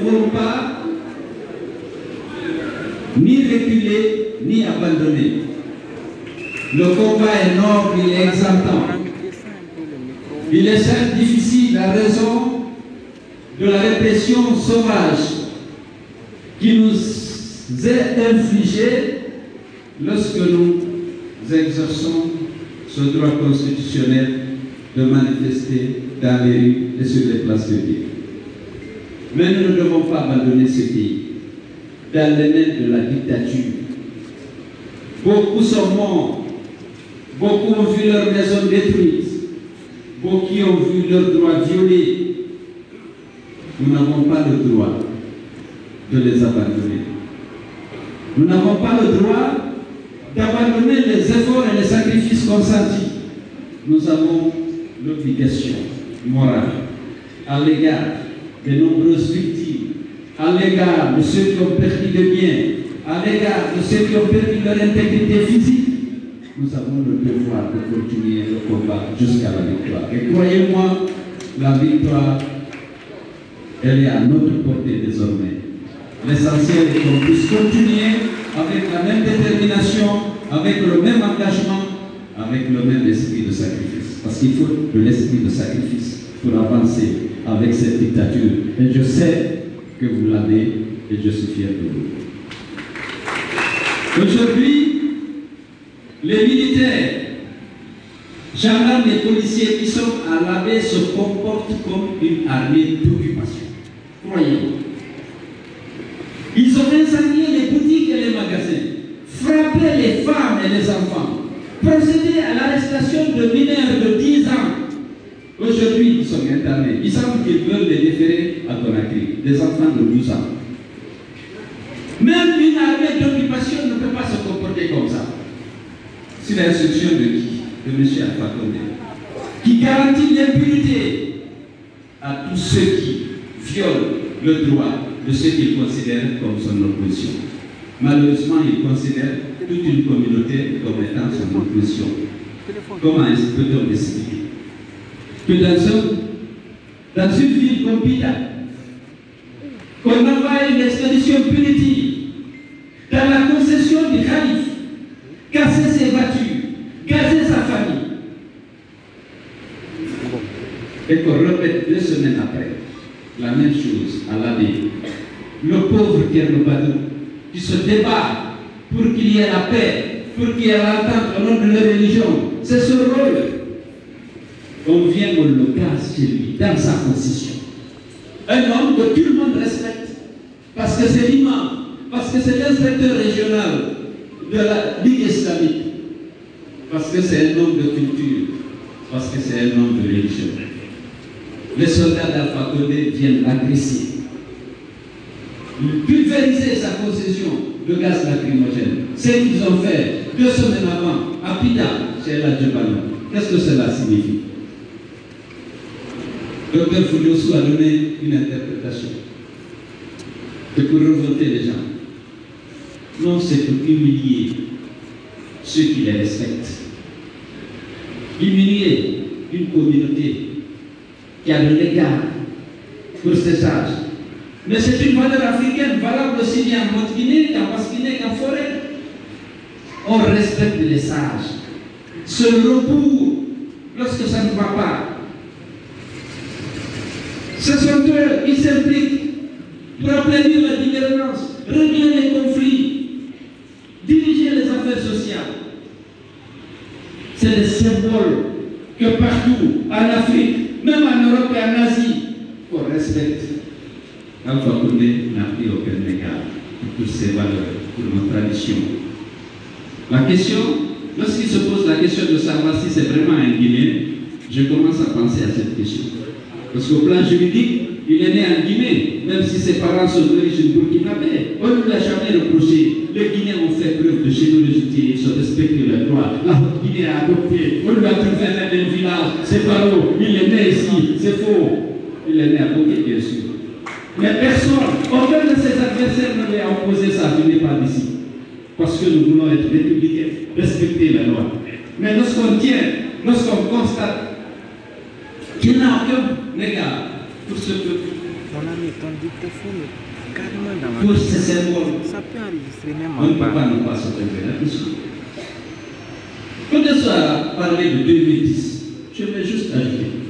devons pas ni reculer, ni abandonner. Le combat est noble, il est exaltant. Il est certes difficile à raison de la répression sauvage qui nous est infligée lorsque nous exerçons ce droit constitutionnel de manifester dans les rues et sur les places publiques. Mais nous ne devons pas abandonner ce pays dans les mains de la dictature. Beaucoup sont morts, beaucoup ont vu leurs maisons détruites, beaucoup ont vu leurs droits violés. Nous n'avons pas le droit de les abandonner. Nous n'avons pas le droit d'abandonner les efforts et les sacrifices consentis. Nous avons l'obligation morale à l'égard des nombreuses victimes, à l'égard de ceux qui ont perdu des biens, à l'égard de ceux qui ont perdu leur intégrité physique. Nous avons le devoir de continuer le combat jusqu'à la victoire. Et croyez-moi, la victoire, elle est à notre portée désormais. L'essentiel est qu'on puisse continuer avec la même détermination, avec le même engagement, avec le même esprit de sacrifice. Parce qu'il faut de l'esprit de sacrifice pour avancer avec cette dictature. Et je sais que vous l'avez et je suis fier de vous. Aujourd'hui, les militaires, gendarmes et policiers qui sont à l'armée se comportent comme une armée d'occupation. Croyez-moi. Ils ont incendié les boutiques et les magasins, frappé les femmes et les enfants, procédé à l'arrestation de mineurs de 10 ans. Aujourd'hui, ils sont internés. Ils savent qu'ils veulent les déférer à Conakry, des enfants de 12 ans. Même une armée d'occupation ne peut pas se comporter comme ça. C'est l'instruction de qui? De M. Alpha Condé, qui garantit l'impunité à tous ceux qui violent le droit de ceux qu'il considère comme son opposition. Malheureusement, il considère toute une communauté comme étant son opposition. Comment peut-on expliquer que dans une ville comme Pida, qu'on envoie une expédition punitive dans la concession du calife, casser ses voitures, gazer sa famille, et qu'on répète 2 semaines après la même chose à l'année. Le pauvre Thierno Badou qui se débat pour qu'il y ait la paix, pour qu'il y ait l'entente au nom de leur religion, c'est ce rôle. On vient, on le casse chez lui, dans sa constitution. Un homme que tout le monde respecte, parce que c'est l'imam, parce que c'est l'inspecteur régional de la Ligue islamique, parce que c'est un homme de culture, parce que c'est un homme de religion. Les soldats d'Alpha Condé viennent l'agresser, pulvériser sa possession de gaz lacrymogène. C'est ce qu'ils ont fait 2 semaines avant à Pida, chez la Djebano. Qu'est-ce que cela signifie? Dr Foudiossou a donné une interprétation. C'est pour revolter les gens. Non, c'est pour humilier ceux qui les respectent. Humilier une communauté qui a de l'égard pour ses âges. Mais c'est une valeur africaine, valable aussi bien en Haute-Guinée qu'en Basse-Guinée qu'en forêt. On respecte les sages. Se rebours lorsque ça ne va pas. Ce sont eux qui s'impliquent pour obtenir la gouvernance, régler les conflits, diriger les affaires sociales. C'est le symbole que partout, en Afrique, même en Europe et en Asie, qu'on respecte. Alpha Condé n'a pris aucun égard pour toutes ces valeurs, pour nos traditions. La question, lorsqu'il se pose la question de savoir si c'est vraiment un Guinéen, je commence à penser à cette question. Parce qu'au plan juridique, il est né en Guinée, même si ses parents sont d'origine burkinabé. On ne l'a jamais reproché. Les Guinéens ont fait preuve de générosité, ils ont respecté leurs droits. La Haute-Guinée a adopté. On lui a trouvé un village, c'est Baro, il est né ici, c'est faux. Il est né à Bokeh, bien sûr. Mais personne, aucun de ses adversaires ne lui a opposé ça, il n'est pas d'ici. Parce que nous voulons être républicains, respecter la loi. Mais lorsqu'on tient, lorsqu'on constate qu'il n'y a aucun égard pour ce peuple, Mon ami, ton dictaphone est carrément dans ma Pour ces symboles, ça peut enregistrer même on ne en peut bas. pas ne pas se tromper là-dessus. Quand on soit parlé de 2010, je vais juste ajouter.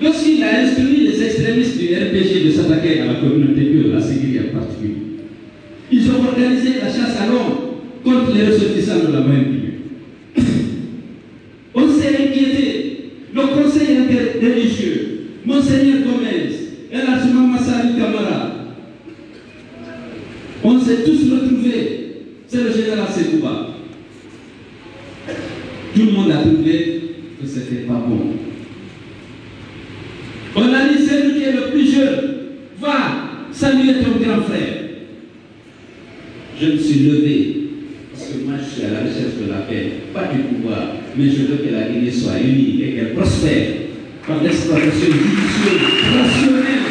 Lorsqu'il a instruit les extrémistes du RPG de s'attaquer à la communauté kurde, la Syrie en particulier, ils ont organisé la chasse à l'homme contre les ressortissants de la Moyen-Orient. On s'est inquiété. Le conseil interreligieux, Monseigneur Gomez, et l'Archimam Massari Kamara, on s'est tous retrouvés. C'est le général Sekouba. Tout le monde a trouvé que ce n'était pas bon. On a dit, celui qui est le plus jeune, va saluer ton grand frère. Je me suis levé, parce que moi je suis à la recherche de la paix, pas du pouvoir, mais je veux que la Guinée soit unie et qu'elle prospère par l'exploitation judicieuse, rationnelle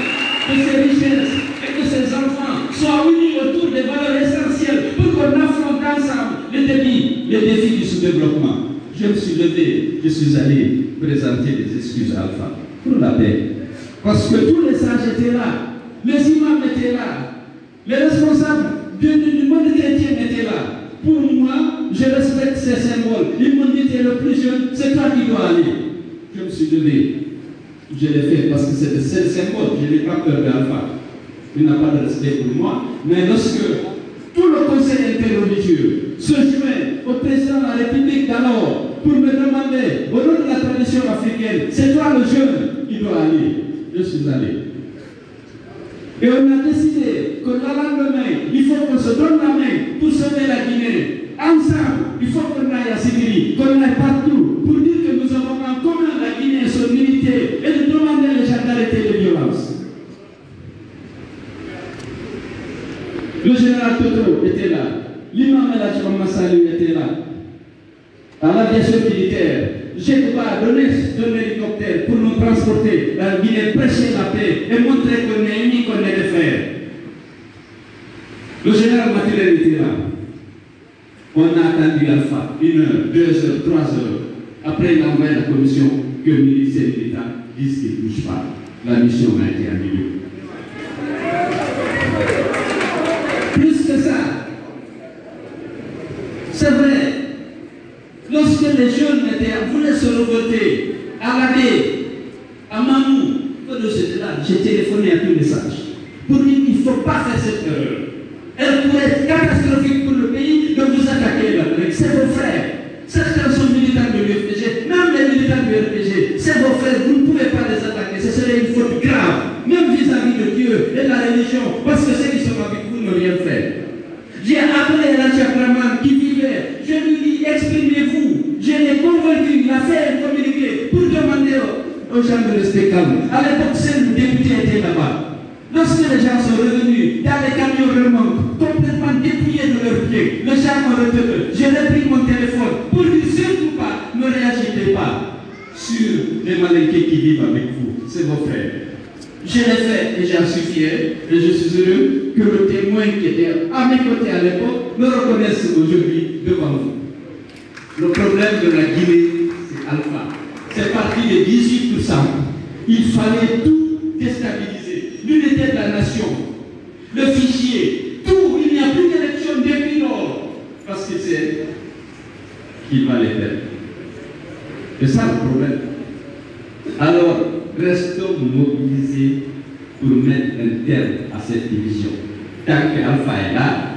de ses richesses et que ses enfants soient unis autour des valeurs essentielles pour qu'on affronte ensemble les défis du sous-développement. Je me suis levé, je suis allé présenter des excuses à Alpha pour la paix. Parce que tous les sages étaient là, les imams étaient là, les responsables du monde chrétien étaient là. Pour moi, je respecte ces symboles. Ils m'ont dit, tu es le plus jeune, c'est toi qui dois aller. Je me suis levé. Je l'ai fait parce que c'est le seul symbole. Je n'ai pas peur d'Alpha. Il n'a pas de respect pour moi. Mais lorsque tout le conseil interreligieux se joint au président de la République d'alors pour me demander, au nom de la tradition africaine, c'est toi le jeune qui doit aller. Je suis allé. Et on a décidé que le lendemain, il faut qu'on se donne la main pour sauver la Guinée. Ensemble, il faut qu'on aille à Sibiri, qu'on aille partout, pour dire que nous avons en commun la Guinée et son unité, et de demander les gens d'arrêter les violences. Le général Toto était là, l'imam El Hadji Massali était là. À l'aviation militaire, j'ai donné un hélicoptère pour nous transporter la Guinée, prêcher la paix et montrer qu'on est unis, qu'on est des frères. Le général Maturel était là. On a attendu Alpha 1 heure, 2 heures, 3 heures. Après, il a envoyé la commission que le ministère de l'État dise qu'il ne bouge pas. La mission a été annulée. Plus que ça, c'est vrai. Lorsque les jeunes voulaient se révolter à la baie, à Mamou, j'ai téléphoné à tous les sages pour dire qu'il ne faut pas faire cette erreur. Elle pourrait être catastrophique pour le pays de vous attaquer là-dedans. C'est vos frères. Certains sont militants de l'UFPG, même les militants du RPG. C'est vos frères, vous ne pouvez pas les attaquer. Ce serait une faute grave, même vis-à-vis de Dieu et de la religion, parce que ceux qui sont avec vous n'ont rien fait. J'ai appelé la Chakraman qui vivait. Je lui dis, exprimez-vous. Je l'ai convaincu, il a fait un communiqué pour demander aux gens de rester calmes. À l'époque, seul le député était là-bas. Lorsque les gens sont revenus, dans les camions remontent, complètement dépouillés de leurs pieds, les gens m'ont retenu. J'ai repris mon téléphone pour dire surtout pas, ne réagissez pas sur les Malinqués qui vivent avec vous. C'est vos frères. Je l'ai fait et j'en suis fier. Et je suis heureux que le témoin qui était à mes côtés à l'époque me reconnaisse aujourd'hui devant vous. Le problème de la Guinée, c'est Alpha. C'est parti de 18%. Il fallait tout déstabiliser. L'unité de la nation, le fichier, tout. Il n'y a plus d'élection depuis lors. Parce que c'est qu'il va les perdre. C'est ça le problème. Alors, restons mobilisés pour mettre un terme à cette division. Tant qu'Alpha est là,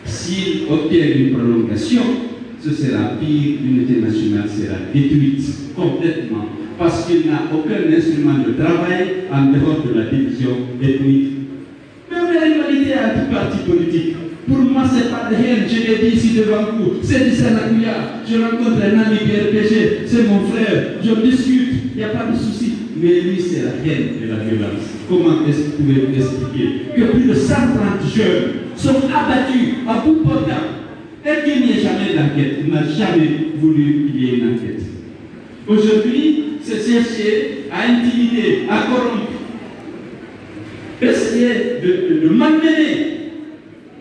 s'il obtient une prolongation, ce sera pire, l'unité nationale sera détruite complètement, parce qu'il n'a aucun instrument de travail en dehors de la division ethnique. Même la rivalité entre partis politiques, pour moi, ce n'est pas de rien. Je l'ai dit ici devant vous. C'est du Sénakouya. Je rencontre un ami du RPG, c'est mon frère. Je discute, il n'y a pas de souci. Mais lui, c'est la haine et la violence. Comment est-ce que vous pouvez vous expliquer que plus de 130 jeunes sont abattus à bout portant et qu'il n'y ait jamais d'enquête? Il n'a jamais voulu qu'il y ait une enquête. Aujourd'hui, c'est chercher à intimider, à corrompre, essayer de malmener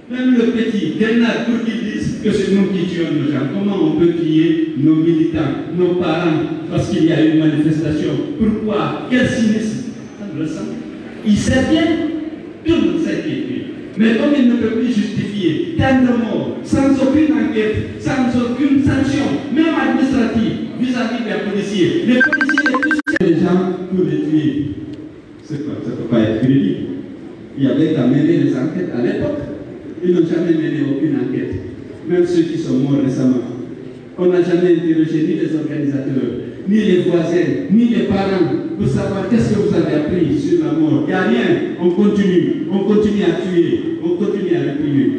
même le petit Grenade pour qu'ils disent que c'est nous qui tuons nos gens. Comment on peut tuer nos militants, nos parents, parce qu'il y a une manifestation? Pourquoi? Quel cynisme? Ça le sent. Il sait bien, tout le monde sait qu'il est tué. Mais comme il ne peut plus justifier tant de morts, sans aucune enquête, sans aucune sanction, même administrative, vis-à-vis des policiers, les plus les gens pour les tuer, ça ne peut pas être crédible. Il y avait qu'à mener les enquêtes à l'époque. Ils n'ont jamais mené aucune enquête. Même ceux qui sont morts récemment. On n'a jamais interrogé ni les organisateurs, ni les voisins, ni les parents pour savoir qu'est-ce que vous avez appris sur la mort. Il n'y a rien. On continue à tuer, on continue à réprimer.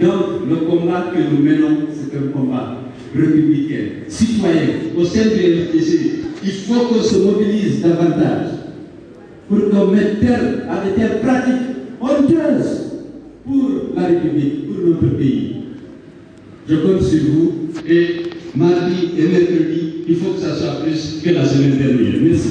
Donc, le combat que nous menons, c'est un combat républicain, citoyen, au sein du RDC. Il faut qu'on se mobilise davantage pour qu'on mette terme à des telles pratiques honteuses pour la République, pour notre pays. Je compte sur vous et mardi et mercredi, il faut que ça soit plus que la semaine dernière. Merci.